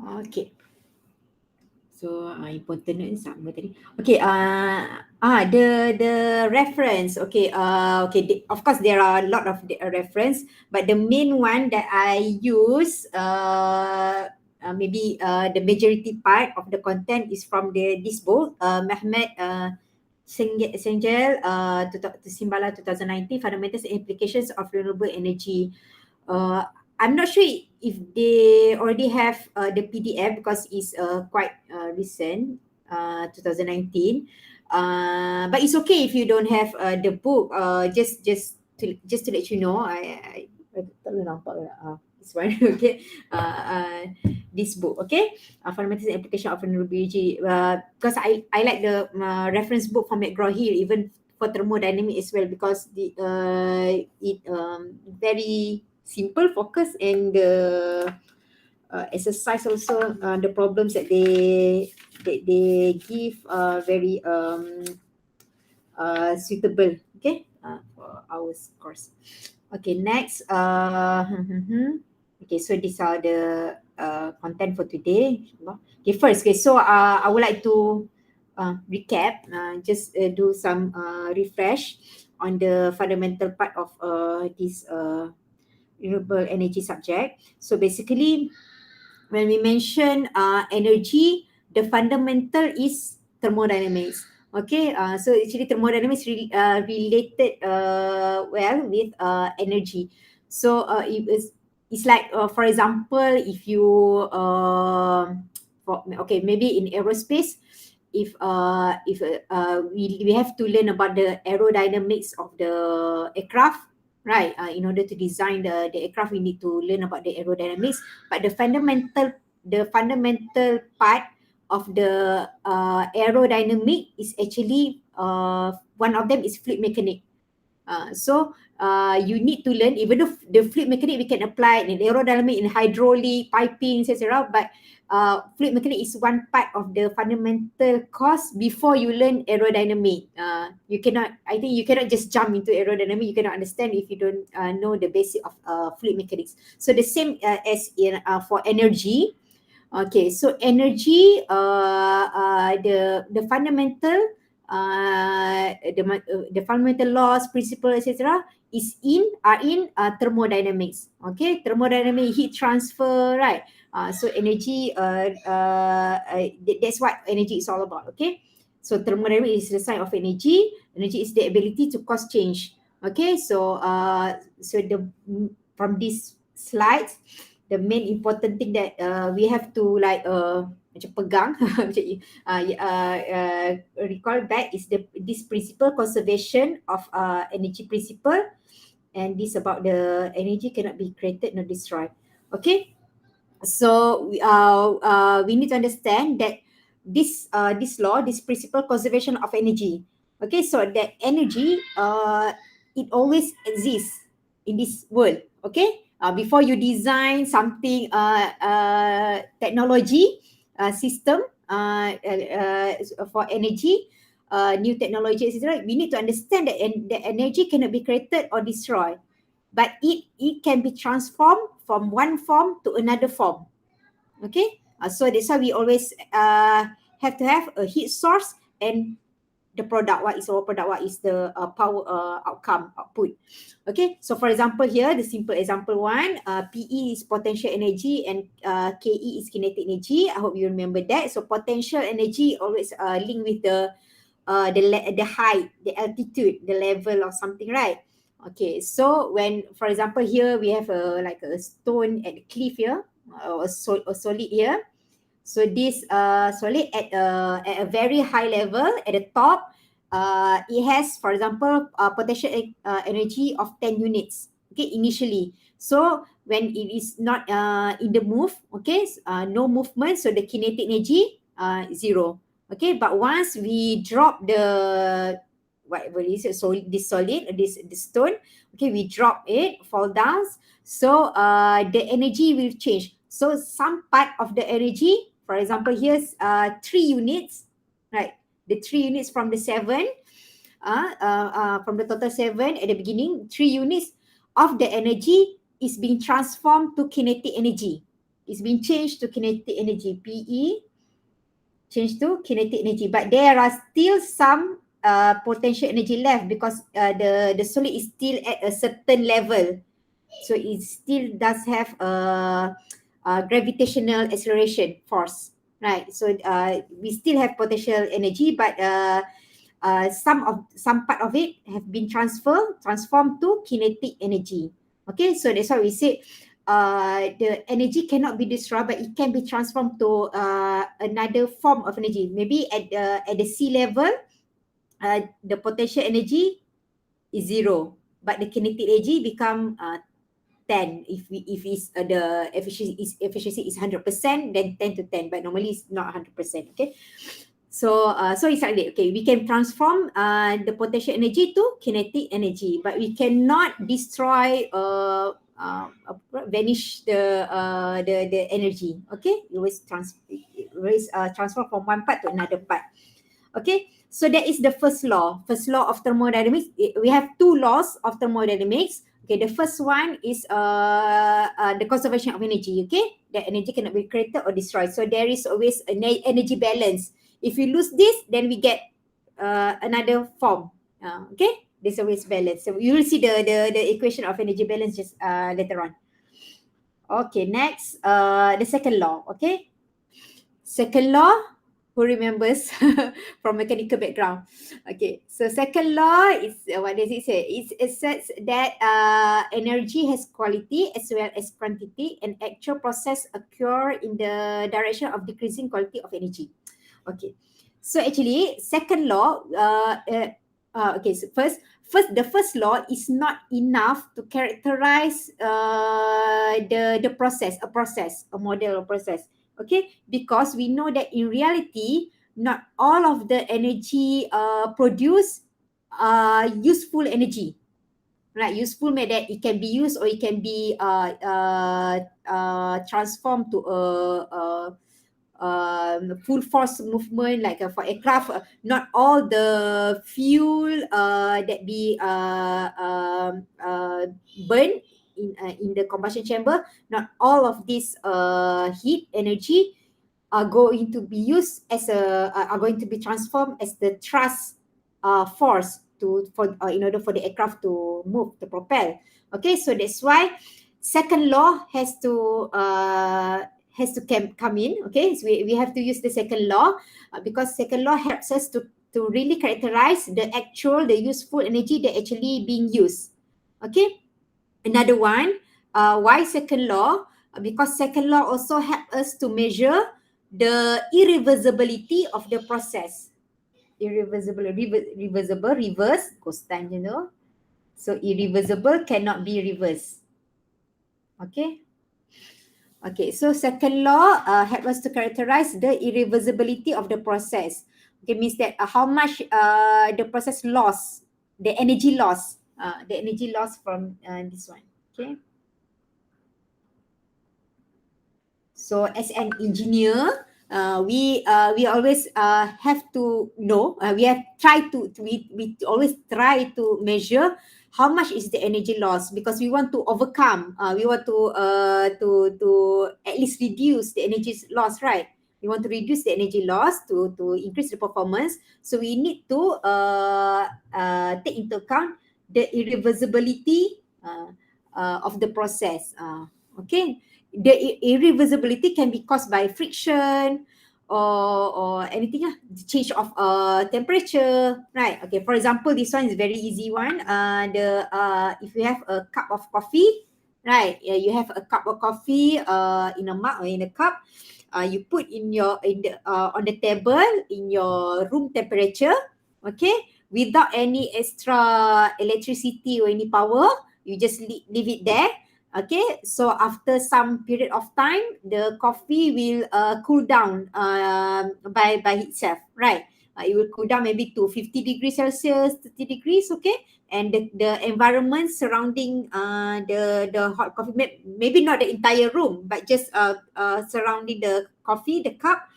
Okay. So important note sama tadi. Okay, the reference. Okay, of course there are a lot of reference, but the main one that I use maybe the majority part of the content is from this book, Mehmet Senjel, Simbala 2019, Fundamentals and Implications of Renewable Energy. Uh, I'm not sure if they already have the PDF because it's quite recent, 2019. But it's okay if you don't have the book. Just to let you know, I tak boleh nampak ke? This one, okay. This book, okay. Fundamentals and Application of Renewable Energy. Because I like the reference book from McGraw-Hill even for thermodynamic as well, because it very simple, focus, and the exercise also, the problems that they give very suitable, okay, for our course. Okay, next. Okay, so these are the content for today. Okay, first, okay, so I would like to recap, just do some refresh on the fundamental part of this renewable energy subject. So basically, when we mention energy, the fundamental is thermodynamics. Okay, so actually thermodynamics related well with energy. So it's like, for example, if you okay, maybe in aerospace, if we have to learn about the aerodynamics of the aircraft, right? In order to design the aircraft, we need to learn about the aerodynamics. But the fundamental part of the aerodynamic is actually, one of them is fluid mechanic. So you need to learn, even though the fluid mechanic we can apply in aerodynamic, in hydraulic, piping, etc. But fluid mechanic is one part of the fundamental course before you learn aerodynamic. I think you cannot just jump into aerodynamic. You cannot understand if you don't know the basic of fluid mechanics. So the same as in for energy. Okay, so energy, the fundamental, the fundamental laws, principles, etc. are in thermodynamics. Okay, thermodynamic, heat transfer, right? So energy, that's what energy is all about. Okay, so thermodynamics is the science of energy. Energy is the ability to cause change. Okay, so from these slides, the main important thing that we have to like macam pegang recall back is this principle, conservation of energy principle, and this about the energy cannot be created nor destroyed. Okay, so we need to understand that this law, this principle, conservation of energy. Okay, so that energy, it always exists in this world. Okay, before you design something, technology, system, for energy, new technology, etc., we need to understand that the energy cannot be created or destroyed, but it can be transformed from one form to another form. Okay, so that's why we always have to have a heat source and the product. What is our product? What is the power output? Okay, so for example here, the simple example one, PE is potential energy and KE is kinetic energy. I hope you remember that. So potential energy always linked with the height, the altitude, the level or something, right? Okay, so when, for example, here we have like a stone at the cliff here, or a solid here. So this solid at a very high level at the top, it has, for example, potential energy of 10 units. Okay, initially. So when it is not in the move, okay, no movement, so the kinetic energy zero. Okay, but once we drop the whatever it is, so this solid, this stone, okay, we drop it, fall down, so the energy will change. So some part of the energy, for example, here's 3 units, right? The 3 units from the 7, from the total 7 at the beginning, 3 units of the energy is being transformed to kinetic energy. It's been changed to kinetic energy. PE changed to kinetic energy, but there are still some potential energy left because the solid is still at a certain level, so it still does have a gravitational acceleration force, right? So we still have potential energy, but some part of it have been transformed to kinetic energy. Okay, so that's why we say the energy cannot be destroyed, but it can be transformed to another form of energy. Maybe at the sea level, the potential energy is zero, but the kinetic energy become 10. If it's the efficiency is 100%, then 10 to 10, but normally it's not 100%. Okay, so it's like that. Okay, we can transform the potential energy to kinetic energy, but we cannot destroy vanish the energy. Okay, it always transform from one part to another part. Okay, so that is the first law. First law of thermodynamics. We have two laws of thermodynamics. Okay, the first one is the conservation of energy. Okay, that energy cannot be created or destroyed. So there is always an energy balance. If we lose this, then we get another form. Okay, there's always balance. So you will see the equation of energy balance just later on. Okay, next, the second law. Okay, second law, who remembers from mechanical background? Okay, so second law is what does it say? It says that energy has quality as well as quantity, and actual process occur in the direction of decreasing quality of energy. Okay, so actually, second law, okay, so the first law is not enough to characterize the process, a model or process. Okay, because we know that in reality, not all of the energy produced useful energy, right? Useful mean that it can be used or it can be transformed to full force movement, like for aircraft. Not all the fuel that be burned in the combustion chamber, not all of this heat energy are going to be used as are going to be transformed as the thrust force in order for the aircraft to move, to propel. Okay, so that's why second law has to come in. Okay, so we have to use the second law because second law helps us to really characterize the useful energy that actually being used. Okay, another one, why second law? Because second law also help us to measure the irreversibility of the process. Reverse goes time, so irreversible cannot be reversed. Okay. Okay, so second law help us to characterize the irreversibility of the process. Okay, means that how much the process loss, the energy loss from this one. Okay. So as an engineer, we always have to know. We always try to measure how much is the energy loss, because we want to overcome. We want to at least reduce the energy loss, right? We want to reduce the energy loss to increase the performance. So we need to take into account the irreversibility of the process. Okay, the irreversibility can be caused by friction or anything the change of temperature, right? Okay, for example, this one is very easy one. The if you have a cup of coffee, right? You have a cup of coffee in a mug or in a cup. You put on the table in your room temperature. Okay, without any extra electricity or any power, you just leave it there. Okay, so after some period of time, the coffee will cool down by itself, right? It will cool down maybe to 50 degrees Celsius, 30 degrees, okay? And the environment surrounding the hot coffee, maybe not the entire room, but just surrounding the coffee, the cup,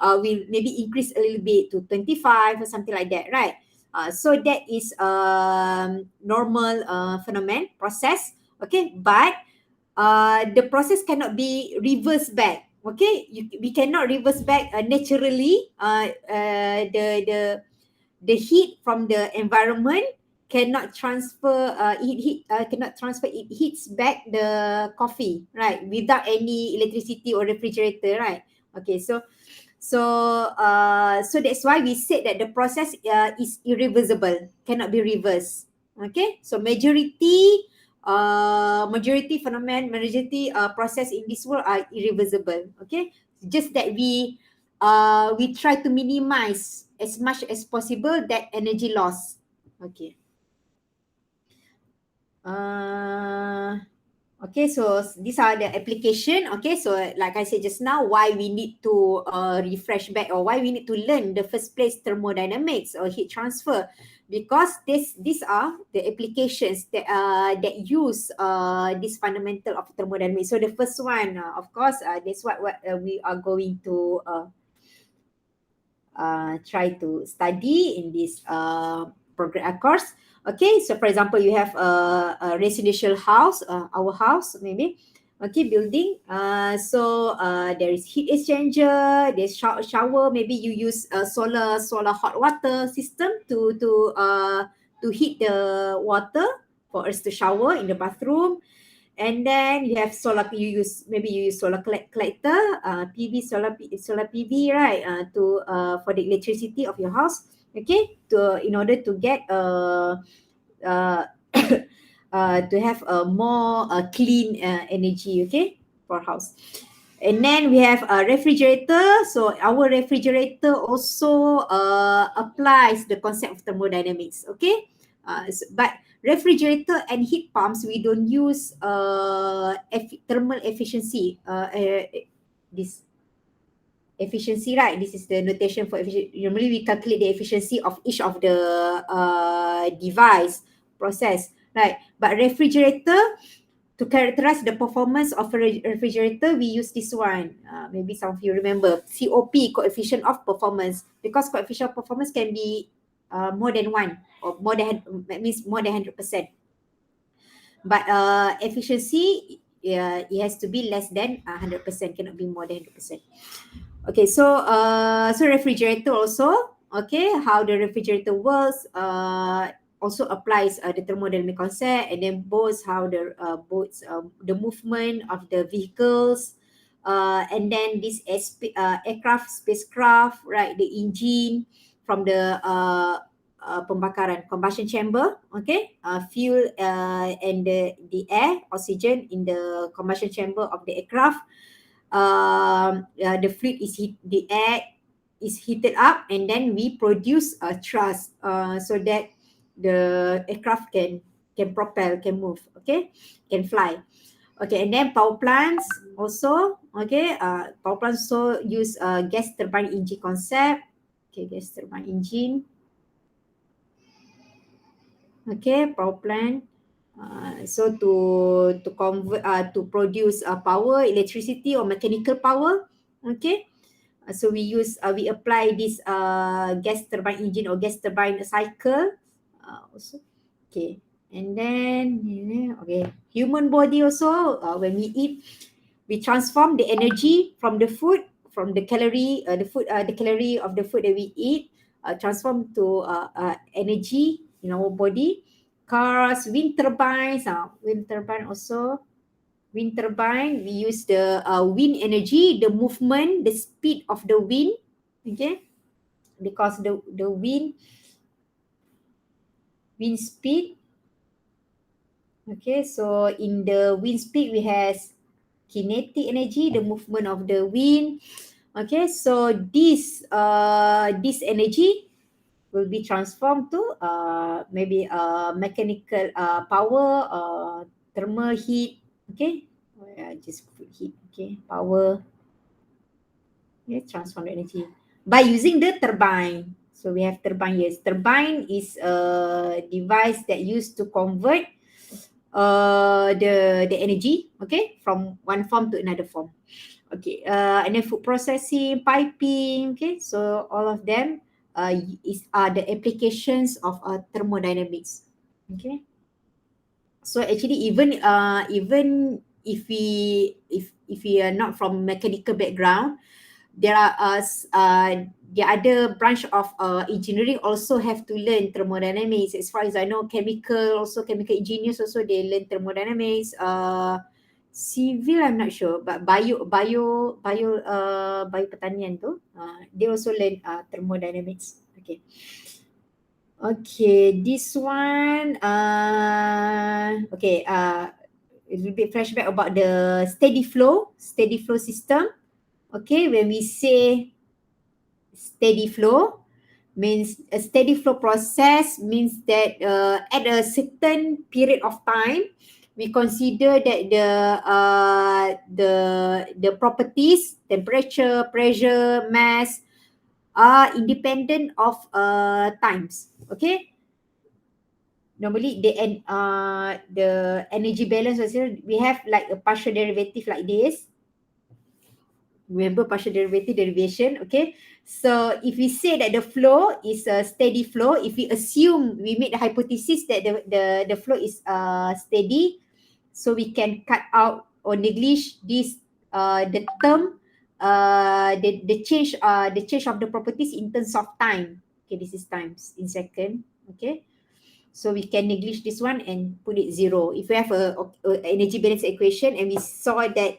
will maybe increase a little bit to 25 or something like that, right? So that is normal phenomenon process. Okay, but the process cannot be reversed back. Okay, we cannot reverse back naturally. The heat from the environment cannot transfer. Cannot transfer. It heats back the coffee, right? Without any electricity or refrigerator, right? Okay, so that's why we said that the process is irreversible, cannot be reversed. Okay, so majority process in this world are irreversible. Okay, just that we try to minimize as much as possible that energy loss. Okay. uh Okay, so these are the application. Okay, so like I said just now, why we need to refresh back, or why we need to learn the first place thermodynamics or heat transfer, because these are the applications that use this fundamental of thermodynamics. So the first one, of course, that's what we are going to try to study in this program course. Okay, so for example, you have a residential house, our house maybe. Okay, building. There is heat exchanger. There's shower. Maybe you use a solar hot water system to heat the water for us to shower in the bathroom. And then you have solar, maybe you use solar collector, PV, solar PV, right? To for the electricity of your house. Okay, in order to get uh, to have a more clean energy. Okay, for house. And then we have a refrigerator. So our refrigerator also applies the concept of thermodynamics. Okay, but refrigerator and heat pumps, we don't use thermal efficiency. This efficiency, right? This is the notation for efficiency. Normally we calculate the efficiency of each of the device process, right? But refrigerator, to characterize the performance of a refrigerator, we use this one. Maybe some of you remember COP, coefficient of performance, because coefficient of performance can be more than one, or more than, that means more than 100%. But efficiency, it has to be less than 100%, cannot be more than 100%. Okay, so refrigerator also, okay, how the refrigerator works, also applies the thermodynamic concept, and then both how the movement of the vehicles, and then this aircraft, spacecraft, right, the engine from the pembakaran, combustion chamber, okay, fuel and the air, oxygen in the combustion chamber of the aircraft. The fluid the air is heated up, and then we produce a thrust, so that the aircraft can propel, can move, okay, can fly. Okay, and then power plants also, okay, power plants also use gas turbine engine concept. Okay, gas turbine engine. Okay, power plant. So to convert to produce power, electricity or mechanical power. Okay, so we apply this gas turbine engine or gas turbine cycle also. Okay, and then okay, human body also, when we eat, we transform the energy from the food, from the calorie, the calorie of the food that we eat, transform to energy in our body. Cars, wind turbines, wind turbine also. Wind turbine, we use the wind energy, the movement, the speed of the wind. Okay, because the wind speed. Okay, so in the wind speed we has kinetic energy, the movement of the wind. Okay, so this energy will be transformed to maybe mechanical power, thermal heat. Okay, just put heat. Okay, power. Okay, transform the energy by using the turbine. So we have turbine. Yes, turbine is a device that used to convert the energy, okay, from one form to another form. Okay, and then food processing, piping. Okay, so all of them are the applications of thermodynamics. Okay, so actually even if we are not from mechanical background, there are the other branch of engineering also have to learn thermodynamics. As far as I know, chemical engineers also they learn thermodynamics. Civil I'm not sure, but bio pertanian tu they also learn thermodynamics. Okay. Okay, this one a little bit flashback about the steady flow system. Okay, when we say steady flow, means a steady flow process means that at a certain period of time, we consider that the properties, temperature, pressure, mass are independent of times. Okay, normally the energy balance also, we have like a partial derivative like this. Remember partial derivative derivation. Okay, so if we say that the flow is a steady flow, if we assume, we make the hypothesis that the flow is steady, so we can cut out or neglige this the term the change of the properties in terms of time. Okay, this is times in second. Okay, so we can neglige this one and put it zero. If we have a energy balance equation and we saw that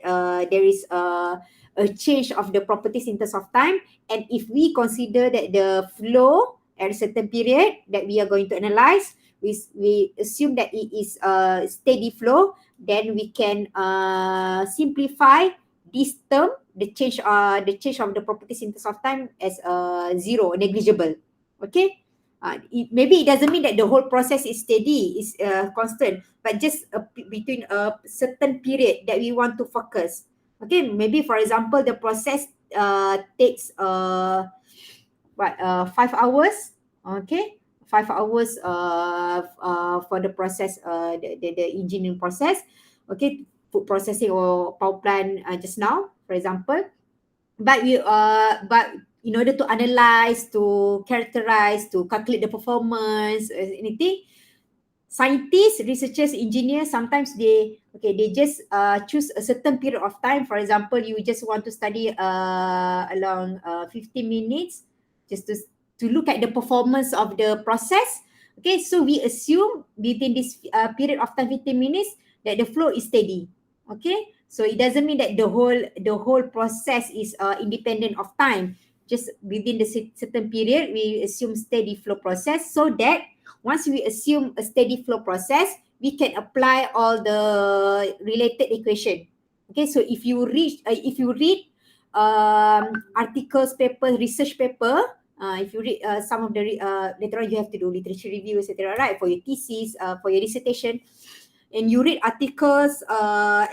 there is a change of the properties in terms of time, and if we consider that the flow at a certain period that we are going to analyze, we assume that it is a steady flow, then we can simplify this term, the change of the properties in terms of time, as zero, negligible. Okay. Maybe it doesn't mean that the whole process is steady, is constant, but just between a certain period that we want to focus. Okay, maybe for example, the process takes 5 hours. Okay, 5 hours for the process, the engineering process. Okay, food processing or power plant just now, for example. But in order to analyze, to characterize, to calculate the performance, anything, scientists, researchers, engineers, sometimes they just choose a certain period of time. For example, you just want to study along 15 minutes just to look at the performance of the process. Okay, so we assume within this period of time, 15 minutes, that the flow is steady. Okay, so it doesn't mean that the whole process is independent of time. Just within the certain period, we assume steady flow process, so that once we assume a steady flow process, we can apply all the related equation. Okay, so if you read articles, paper, research paper, if you read some of the later on you have to do literature review, etc., right, for your thesis, for your dissertation, and you read articles,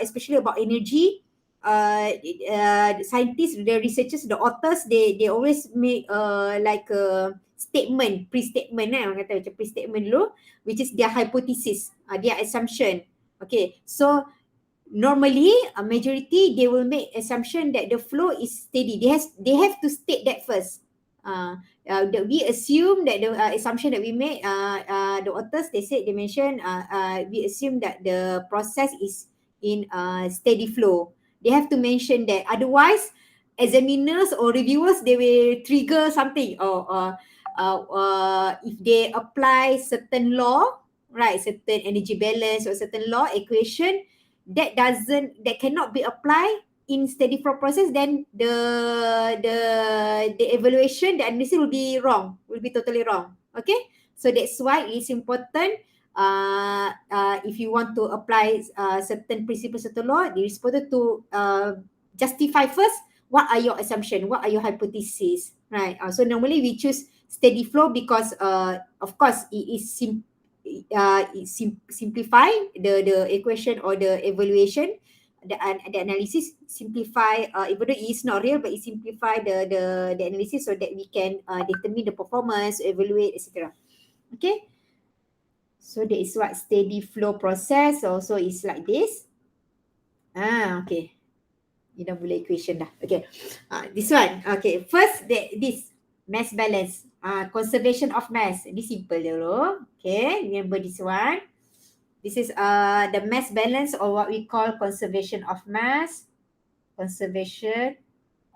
especially about energy, scientists, the researchers, the authors, they always make like a statement, pre-statement, orang kata macam pre-statement dulu, which is their hypothesis, their assumption. Okay, so normally a majority, they will make assumption that the flow is steady. They have to state that first. We assume that the assumption that we made, the authors, they mention, we assume that the process is in steady flow. They have to mention that, otherwise examiners or reviewers, they will trigger something, or if they apply certain law, right, certain energy balance or certain law equation that cannot be applied in steady flow process, then the evaluation, the analysis will be totally wrong. Okay, so that's why it's important, if you want to apply certain principles, certain law, it is important to justify first what are your assumption, what are your hypotheses, right? So normally we choose steady flow because of course it is simplify the equation or the evaluation, the analysis, simplify, even though it is not real, but it simplify the analysis, so that we can determine the performance, evaluate, etc. Okay, so that is what steady flow process also is like this. Okay, you dah mula equation dah. Okay, this one. Okay, first this mass balance, conservation of mass. This simple dulu. Okay, remember this one. This is the mass balance, or what we call conservation of mass. Conservation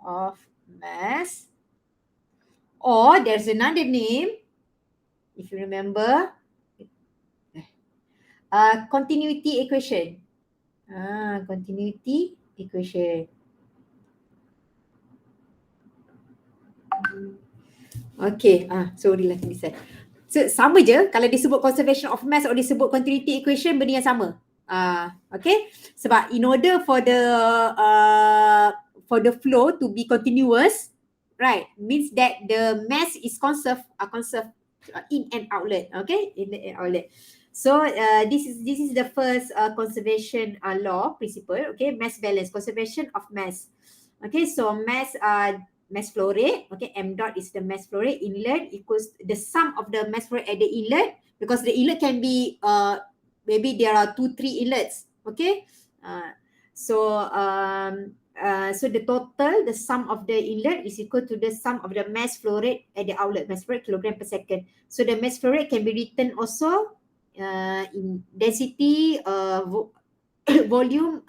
of mass. Or there's another name, if you remember, continuity equation. Continuity equation. Okay, sorry lah tulisan. So, sama je kalau disebut conservation of mass or disebut continuity equation, benda yang sama. Okay, sebab in order for the flow to be continuous, right, means that the mass is conserved in an outlet. Okay, in the outlet. So this is the first conservation law principle. Okay, mass balance, conservation of mass. Okay, so mass flow rate. Okay, m dot is the mass flow rate. Inlet equals the sum of the mass flow rate at the inlet, because the inlet can be maybe there are 2-3 inlets. Okay, so the total, the sum of the inlet is equal to the sum of the mass flow rate at the outlet. Mass flow rate kilogram per second. So the mass flow rate can be written also in density, volume,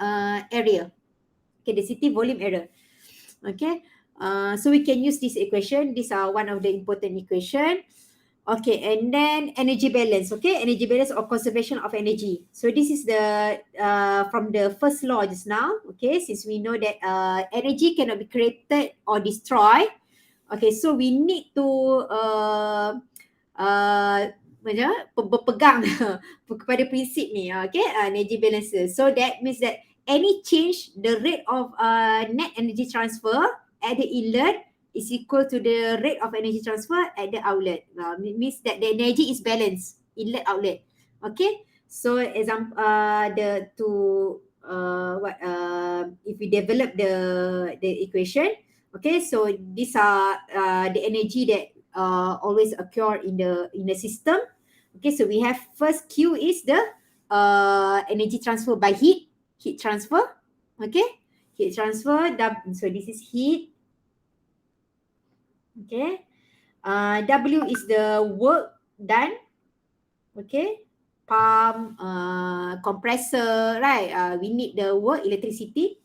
area. Okay, density, volume, area. Okay, so we can use this equation. These are one of the important equation. Okay, and then energy balance. Okay, energy balance or conservation of energy. So this is the from the first law just now. Okay, since we know that energy cannot be created or destroyed. Okay, so we need to berpegang kepada prinsip ni. Okay, energy balance. So that means that any change, the rate of net energy transfer at the inlet is equal to the rate of energy transfer at the outlet. It means that the energy is balanced, inlet outlet. Okay, so example, if we develop the equation. Okay, so these are the energy that always occur in the system. Okay, so we have first Q is the energy transfer by heat transfer. Okay, heat transfer. So this is heat. Okay, W is the work done. Okay, pump, compressor, right? We need the work, electricity.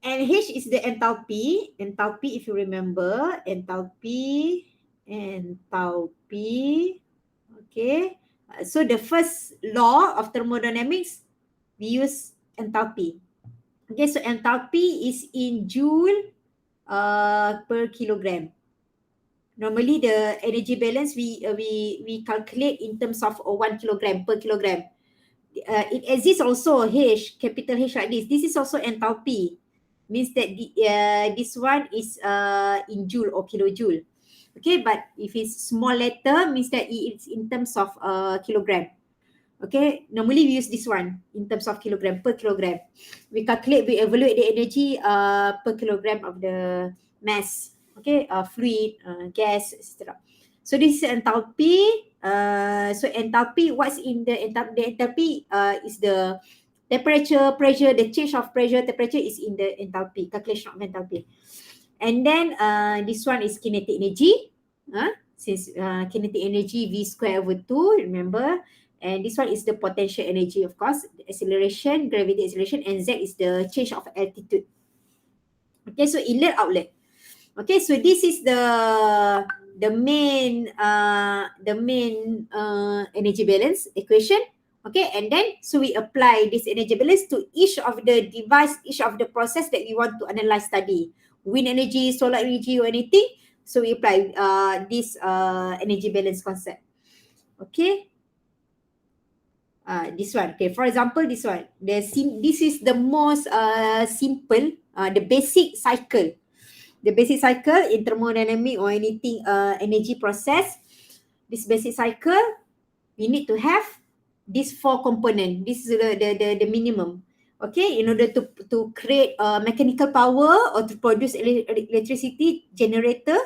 And H is the enthalpy. Enthalpy, if you remember, enthalpy. Okay. So the first law of thermodynamics, we use enthalpy. Okay, so enthalpy is in joule per kilogram. Normally the energy balance we calculate in terms of 1 kilogram per kilogram. It exists also H, capital H like this. This is also enthalpy. Means that this one is in joule or kilojoule. Okay, but if it's small letter, means that it's in terms of kilogram. Okay, normally we use this one in terms of kilogram per kilogram. We calculate, we evaluate the energy per kilogram of the mass. Okay, fluid, gas, etc. So this is enthalpy. So enthalpy, what's in the enthalpy is the temperature, pressure, the change of pressure, temperature is in the enthalpy, calculation of enthalpy. And then this one is kinetic energy. Since kinetic energy V square over 2, remember. And this one is the potential energy, of course, the acceleration, gravity acceleration, and Z is the change of altitude. Okay, so inlet, outlet. Okay, so this is the main energy balance equation. Okay, and then so we apply this energy balance to each of the device, each of the process that we want to analyze, study. Wind energy, solar energy, or anything. So we apply this energy balance concept. Okay. This one. Okay, for example, this one. This is the most simple, the basic cycle. The basic cycle in thermodynamic or anything energy process. This basic cycle, we need to have these 4 component. This is the minimum. Okay, in order to create mechanical power or to produce electricity generator,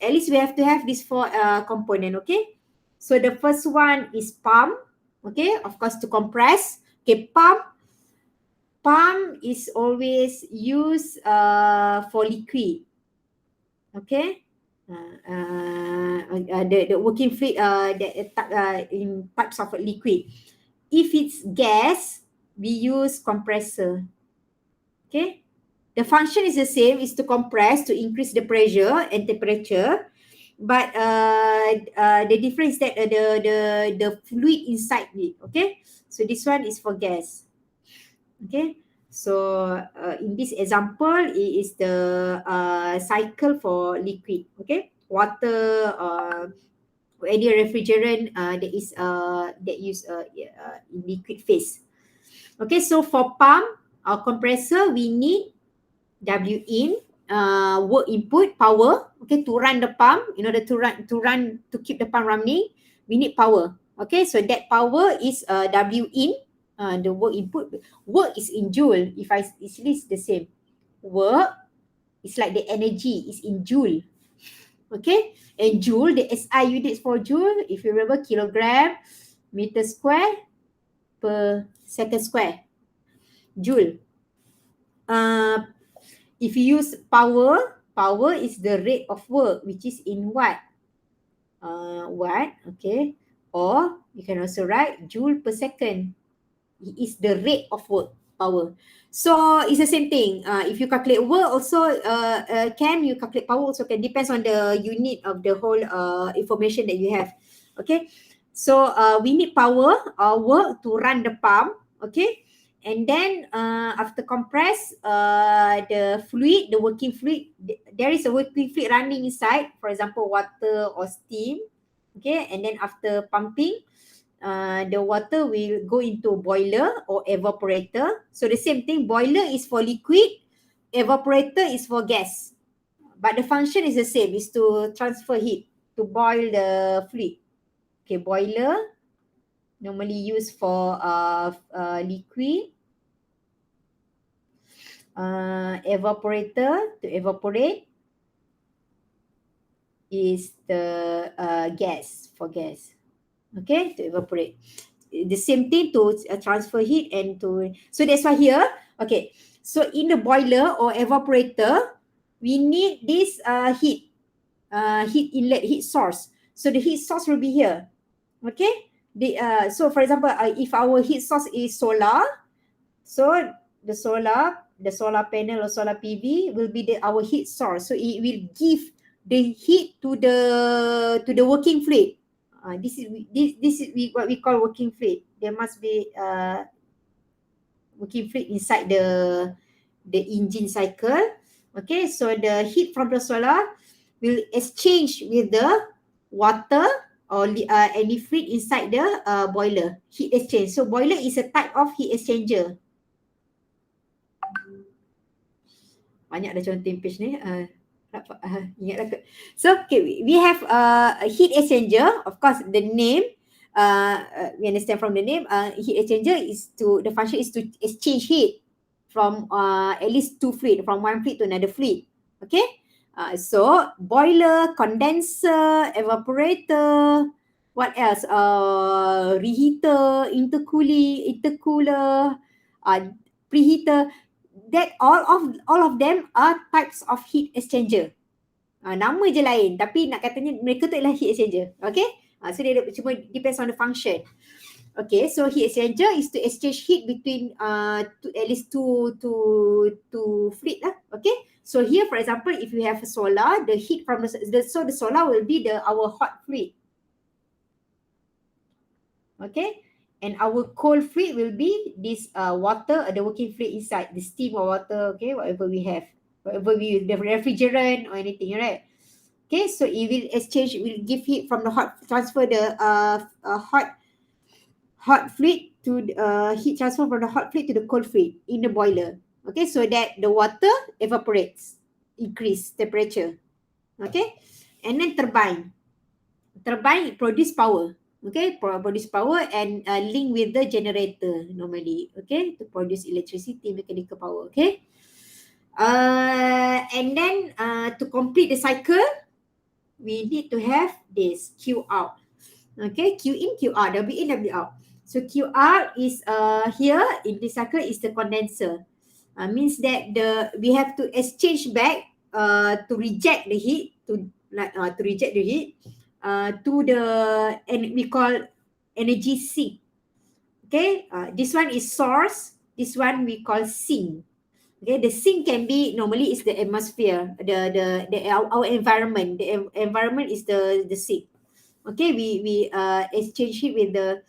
at least we have to have these 4 component. Okay, so the first one is pump. Okay, of course, to compress. Okay, pump is always used for liquid. Okay, The working fluid in types of liquid. If it's gas, we use compressor. Okay, the function is the same, is to compress, to increase the pressure and temperature, but the difference is that the fluid inside it. Okay, so this one is for gas. Okay, so in this example, it is the cycle for liquid. Okay, water, any refrigerant that use in liquid phase. Okay, so for pump or compressor, we need W in, work input, power. Okay, to run the pump, in order to keep the pump running, we need power. Okay, so that power is W in, the work input. Work is in joule. If I easily it's the same. Work is like the energy is in joule. Okay, and joule, the SI units for joule, if you remember, kilogram, meter square per second square. Joule. Uh, if you use power, power is the rate of work, which is in watt. Watt, okay. Or you can also write joule per second. It is the rate of work, power. So it's the same thing. If you calculate work also can, you calculate power also can. Depends on the unit of the whole information that you have. Okay. So we need power or work to run the pump. Okay. And then after compress the fluid, the working fluid, there is a working fluid running inside, for example, water or steam. Okay. And then after pumping, the water will go into boiler or evaporator. So the same thing, boiler is for liquid, evaporator is for gas. But the function is the same, is to transfer heat, to boil the fluid. Okay, boiler normally used for liquid. Evaporator, to evaporate, is the gas, for gas. Okay, to evaporate. The same thing to transfer heat and to, so that's why here, okay, so in the boiler or evaporator, we need this heat inlet, heat source. So the heat source will be here. Okay, so for example, if our heat source is solar, so the solar panel or solar PV will be our heat source. So it will give the heat to the working fluid. This is what we call working fluid. There must be working fluid inside the engine cycle. Okay, so the heat from the solar will exchange with the water or any fluid inside the boiler. Heat exchange. So boiler is a type of heat exchanger. Banyak dah contoh page ni. Ingatlah ke. So okay, we have a heat exchanger. Of course, the name, we understand from the name, heat exchanger is to, the function is to exchange heat from at least two fluid, from one fluid to another fluid. Okay, so boiler, condenser, evaporator, what else? Reheater, intercooler, preheater. That all of them are types of heat exchanger. Nama je lain, tapi nak katanya mereka tu adalah heat exchanger. Okay, so dia cuma depends on the function. Okay, so heat exchanger is to exchange heat between at least two fluid lah. Okay, so here for example, if you have a solar, the heat from the solar will be our hot fluid. Okay, and our cold fluid will be this water, the working fluid inside, the steam or water, okay, whatever we have, whatever we use, the refrigerant or anything, right? Okay, so it will exchange, will give heat from the hot, transfer the hot fluid to heat transfer from the hot fluid to the cold fluid in the boiler. Okay, so that the water evaporates, increase temperature. Okay, and then turbine produce power. Okay, produce power and link with the generator normally, okay, to produce electricity, mechanical power. Okay, and then to complete the cycle, we need to have this Q out. Okay, Q in, Q out, W in, W out. So Q out is here in this cycle is the condenser. Means that we have to exchange back to reject the heat, to like to reject the heat, to the, and we call energy sink. Okay, this one is source, this one we call sink. Okay, the sink can be, normally is the atmosphere, the our environment. The environment is the sink. Okay, we exchange it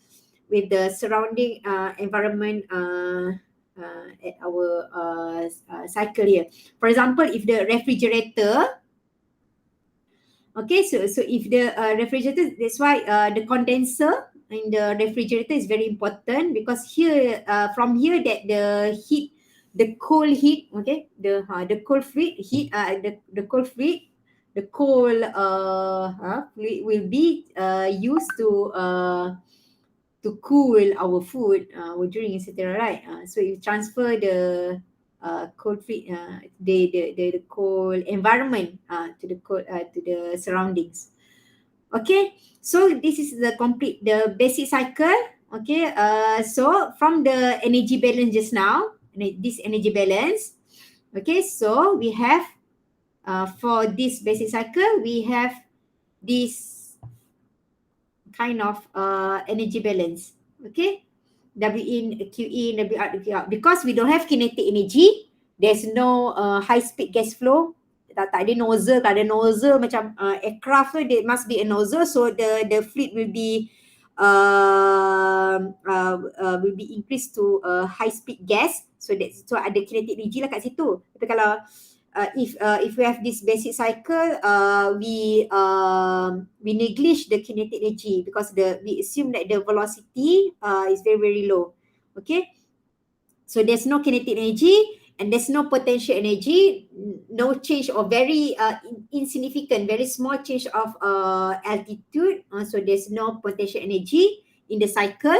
with the surrounding environment at our cycle here. For example, if the refrigerator, okay, so if the refrigerator, that's why the condenser in the refrigerator is very important, because here from here that the heat, the cold heat, okay, the cold fluid heat, the cold fluid, the cold fluid will be used to cool our food, our drink, etc. Right? So you transfer the cold fluid, the cold environment to the surroundings. Okay, so this is the complete, the basic cycle. Okay, so from the energy balance just now, this energy balance. Okay, so we have for this basic cycle, we have this kind of energy balance. Okay, W in, Q in, W out, W out. Because we don't have kinetic energy, there's no high speed gas flow. Tak ada nozzle. Kalau ada nozzle macam aircraft tu, there must be a nozzle, so the fluid will be increased to high speed gas. So that's, so ada kinetic energy lah kat situ. Tapi kalau if we have this basic cycle, we neglect the kinetic energy, because we assume that the velocity is very, very low. Okay, so there's no kinetic energy and there's no potential energy, no change, or very insignificant, very small change of altitude. So there's no potential energy in the cycle.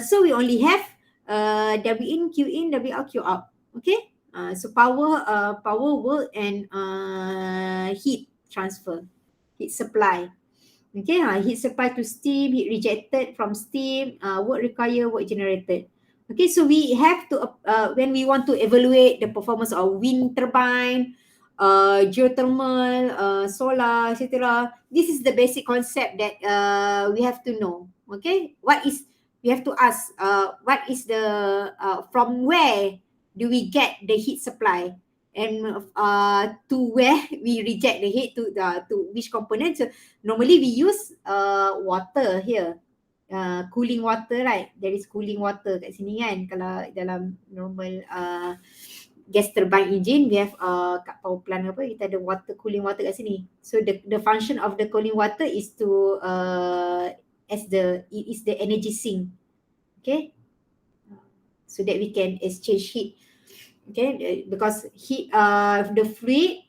So we only have W in, W out, Q out. Okay. So power, work, and heat transfer, heat supply. Okay, heat supply to steam, heat rejected from steam, work required, work generated. Okay, so we have to, when we want to evaluate the performance of wind turbine, geothermal, solar, etc. This is the basic concept that we have to know. Okay, we have to ask, what is the, from where do we get the heat supply, and to where we reject the heat, to which component. So normally we use water here, cooling water, right? There is cooling water kat sini kan. Kalau dalam normal gas turbine engine, we have kat power plant apa, kita ada water, cooling water kat sini. So the function of the cooling water is to it is the energy sink. Okay, so that we can exchange heat. Okay, because heat, the fluid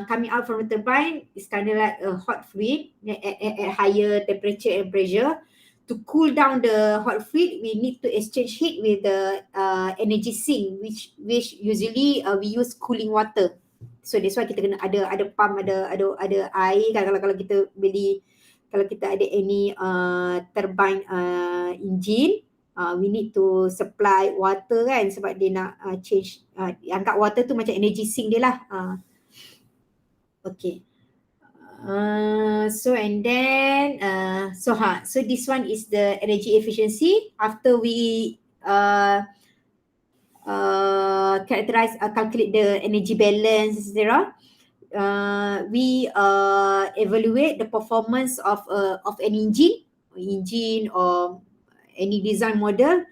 coming out from the turbine is kind of like a hot fluid at higher temperature and pressure. To cool down the hot fluid, we need to exchange heat with the energy sink, which usually we use cooling water. So that's why kita kena ada pump, ada air kan. Kalau kita beli, kalau kita ada any turbine engine, we need to supply water kan, sebab dia nak change, angkat water tu macam energy sink dia lah. Okay. So and then so this one is the energy efficiency after we calculate the energy balance, etc. We evaluate the performance of an engine or any design model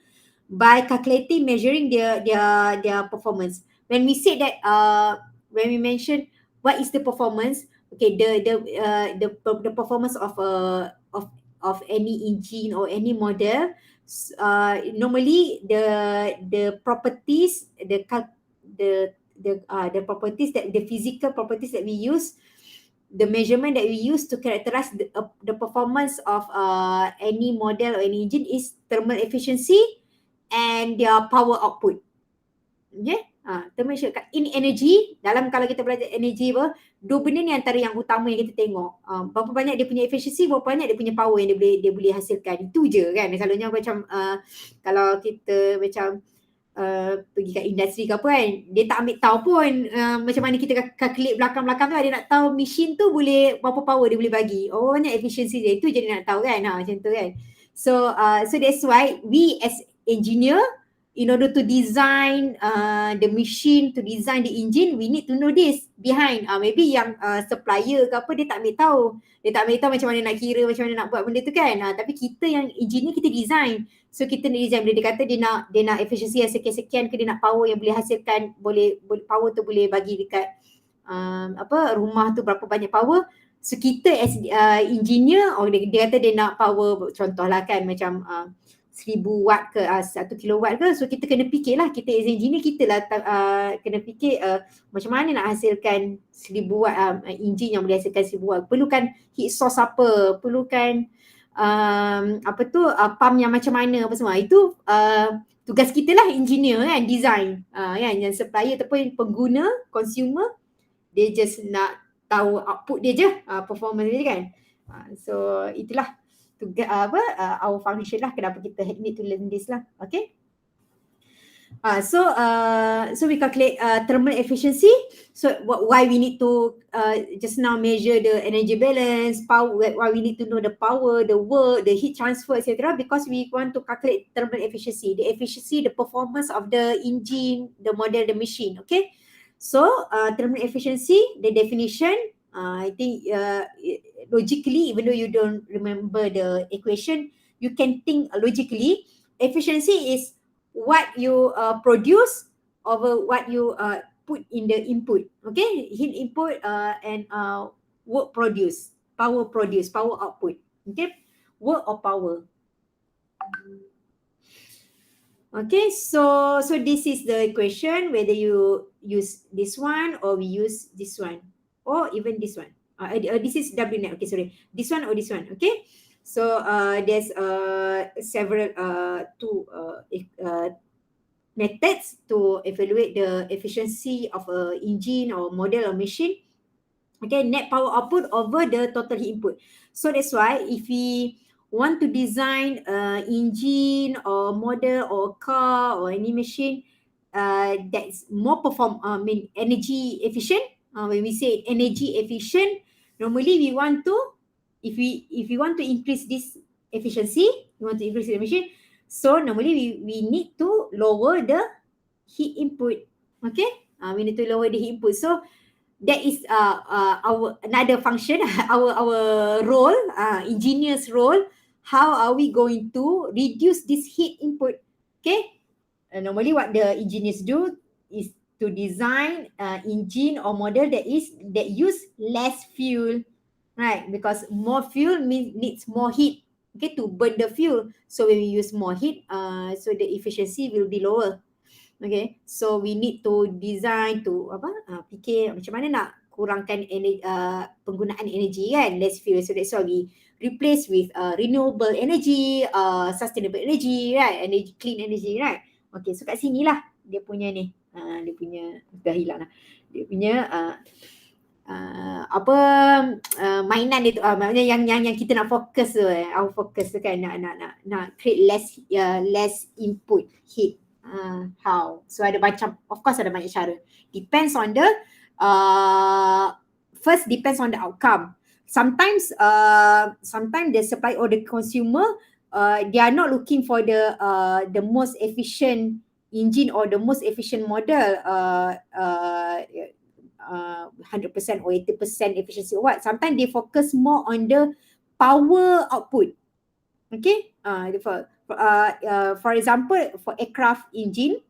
by calculating, measuring their performance. When we say that, when we mention what is the performance, okay, the performance of any engine or any model, normally the properties, the properties, that the physical properties that we use, the measurement that we use to characterize the performance of any model or any engine is thermal efficiency and their power output. Okay, thermal efficiency. In energy, dalam kalau kita belajar energy apa, dua benda ni antara yang utama yang kita tengok. Berapa banyak dia punya efficiency, berapa banyak dia punya power yang dia boleh hasilkan. Itu je kan. Selalunya macam kalau kita macam pergi kat industri ke apa kan, dia tak ambil tahu pun macam mana kita calculate belakang-belakang tu, dia nak tahu mesin tu boleh berapa power dia boleh bagi. Oh, banyak efficiency dia. Itu je dia nak tahu kan. Macam tu kan. So that's why we as engineer, in order to design the machine, to design the engine, we need to know this behind. Maybe yang supplier ke apa, dia tak ambil tahu. Dia tak ambil tahu macam mana nak kira, macam mana nak buat benda tu kan. Tapi kita yang engineer, kita design. So kita nak design, bila dia kata dia nak efficiency yang sekian-sekian ke, dia nak power yang boleh hasilkan, boleh power tu boleh bagi dekat rumah tu berapa banyak power. So kita as engineer, dia kata dia nak power, contohlah kan macam 1000 watt ke 1 kilowatt ke. So kita kena fikirlah, kita as engineer, kita lah kena fikir macam mana nak hasilkan 1000 watt engine yang boleh hasilkan 1000 watt. Perlukan heat source apa, perlukan pump yang macam mana apa semua. Itu tugas kita lah engineer kan, design kan. Yang supplier ataupun pengguna, consumer, dia just nak tahu output dia je, performance dia kan. So itulah tugas our function lah, kenapa kita need to learn this lah. Okay. So we calculate thermal efficiency. So why we need to just now measure the energy balance, power, why we need to know the power, the work, the heat transfer, etc. Because we want to calculate thermal efficiency, the efficiency, the performance of the engine, the model, the machine. Okay. So thermal efficiency, the definition, I think logically, even though you don't remember the equation, you can think logically. Efficiency is what you produce over what you put in the input. Okay, heat input and work produce, power output. Okay, work or power. Okay, so this is the equation, whether you use this one or we use this one or even this one. This is W net. Okay, sorry, this one or this one. Okay, so there's several two methods to evaluate the efficiency of a engine or model or machine. Okay, net power output over the total heat input. So that's why if we want to design engine or model or car or any machine that's more energy efficient, when we say energy efficient, normally we want to, if we want to increase this efficiency, we want to increase the machine, so normally we need to lower the heat input. Okay, we need to lower the heat input. So that is our another function, our role, engineer's role. How are we going to reduce this heat input? Okay, normally what the engineers do is to design engine or model that use less fuel, right? Because more fuel needs more heat, okay, to burn the fuel. So when we use more heat, so the efficiency will be lower. Okay, so we need to design to fikir macam mana nak kurangkan penggunaan energi kan, less fuel. So that's why we replace with renewable energy, sustainable energy, right? Energy, clean energy, right? Okay, so kat sini lah dia punya ni, dia punya dah hilang lah. Dia punya mainan dia tu, maknanya yang kita nak fokus tu, our focus tu kan, nak create less input heat. How? So ada macam, of course ada banyak cara. Depends on the first depends on the outcome. Sometimes the supply or the consumer, they are not looking for the most efficient engine or the most efficient model, 100% or 80% efficiency or what. Sometimes they focus more on the power output. Okay, for example, for aircraft engine,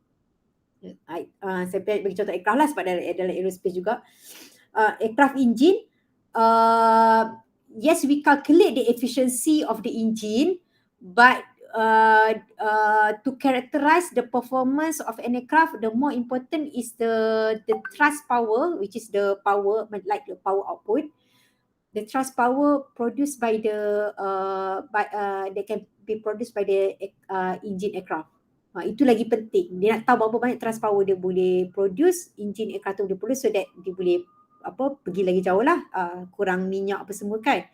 saya bagi contoh aircraft lah sebab dalam aerospace juga. Aircraft engine, yes, we calculate the efficiency of the engine, but to characterize the performance of an aircraft, the more important is the thrust power, which is the power, like the power output. The thrust power produced by they can be produced by the engine aircraft. Itu lagi penting. Dia nak tahu berapa banyak thrust power dia boleh produce, engine aircraft tu dia produce, so that dia boleh pergi lagi jauh lah, kurang minyak apa semua kan.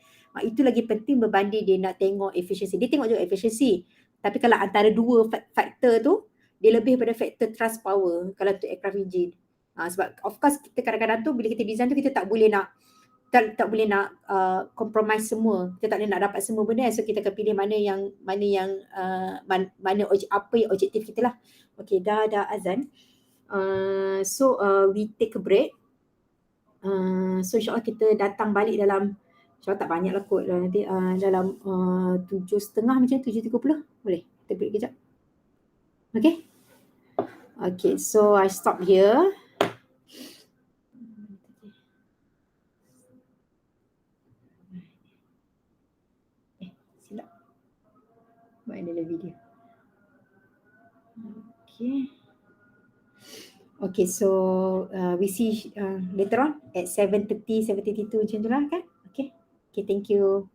Itu lagi penting berbanding dia nak tengok efficiency. Dia tengok juga efficiency. Tapi kalau antara dua faktor tu, dia lebih pada faktor trust power kalau untuk aircraft engine. Sebab of course kita kadang-kadang tu bila kita design tu kita tak boleh nak compromise semua. Kita tak boleh nak dapat semua benda. So kita akan pilih mana yang apa yang objektif kita lah. Okay, dah azan. We take a break. So insyaAllah kita datang balik dalam, insyaAllah tak banyak lah kot lah nanti, dalam 7.30 macam 7.30 boleh kita break kejap. Okay, so I stop here. Silap buat dalam video. Okay, so we see later on at 7:30, 7:32 macam tu lah kan. Okay, thank you.